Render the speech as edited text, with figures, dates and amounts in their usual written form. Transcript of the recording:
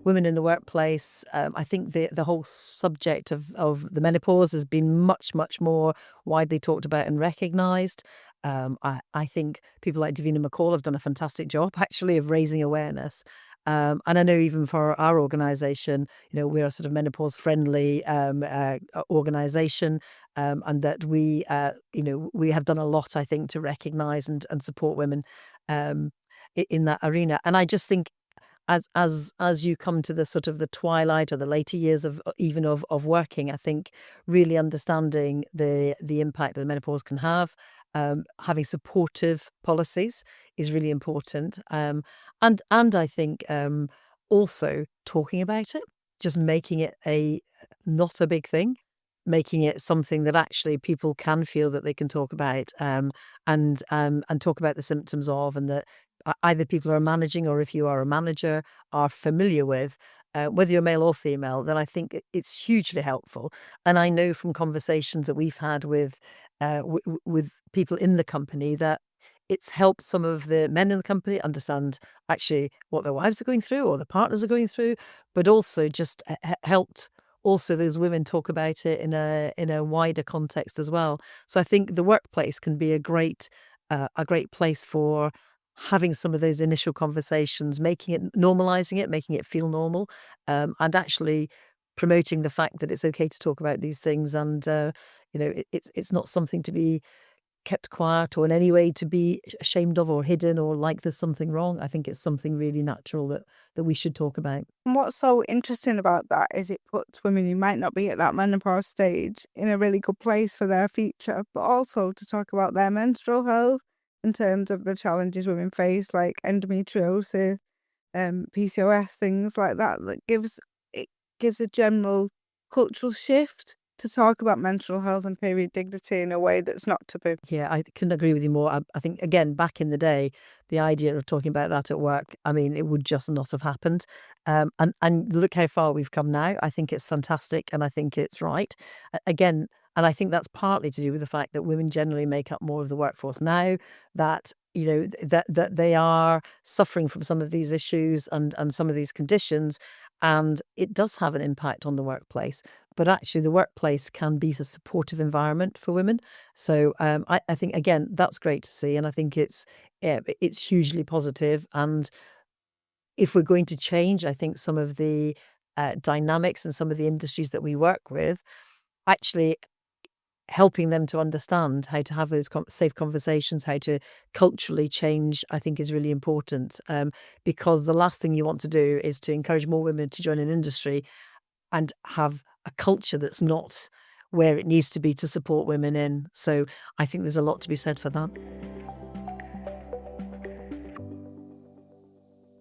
women in the workplace. I think the whole subject of the menopause has been much, much more widely talked about and recognised. I think people like Davina McCall have done a fantastic job actually of raising awareness. And I know even for our organisation, we're a sort of menopause friendly organisation, and that we have done a lot, I think, to recognise and support women um, in that arena. And I just think as you come to the sort of the twilight or the later years of even of working, I think really understanding the impact that menopause can have, having supportive policies is really important, and I think also talking about it, just making it not a big thing, making it something that actually people can feel that they can talk about, and talk about the symptoms of, and that either people are managing, or if you are a manager, are familiar with, whether you're male or female, then I think it's hugely helpful. And I know from conversations that we've had with people in the company that it's helped some of the men in the company understand actually what their wives are going through or their partners are going through, but also just helped also those women talk about it in a wider context as well. So I think the workplace can be a great place for having some of those initial conversations, making it normalizing it, making it feel normal, and actually promoting the fact that it's okay to talk about these things, and it's not something to be kept quiet or in any way to be ashamed of or hidden or like there's something wrong. I think it's something really natural that we should talk about. And what's so interesting about that is it puts women who might not be at that menopause stage in a really good place for their future, but also to talk about their menstrual health in terms of the challenges women face, like endometriosis, PCOS, things like that. It gives a general cultural shift to talk about menstrual health and period dignity in a way that's not taboo. Yeah, I couldn't agree with you more. I think, again, back in the day, the idea of talking about that at work, I mean, it would just not have happened. And look how far we've come now. I think it's fantastic, and I think it's right. Again, and I think that's partly to do with the fact that women generally make up more of the workforce now. That that they are suffering from some of these issues and some of these conditions, and it does have an impact on the workplace. But actually, the workplace can be a supportive environment for women. So I think, again, that's great to see, and I think it's hugely positive. And if we're going to change, I think some of the dynamics and some of the industries that we work with, actually helping them to understand how to have those safe conversations, how to culturally change, I think is really important. Because the last thing you want to do is to encourage more women to join an industry and have a culture that's not where it needs to be to support women in. So I think there's a lot to be said for that.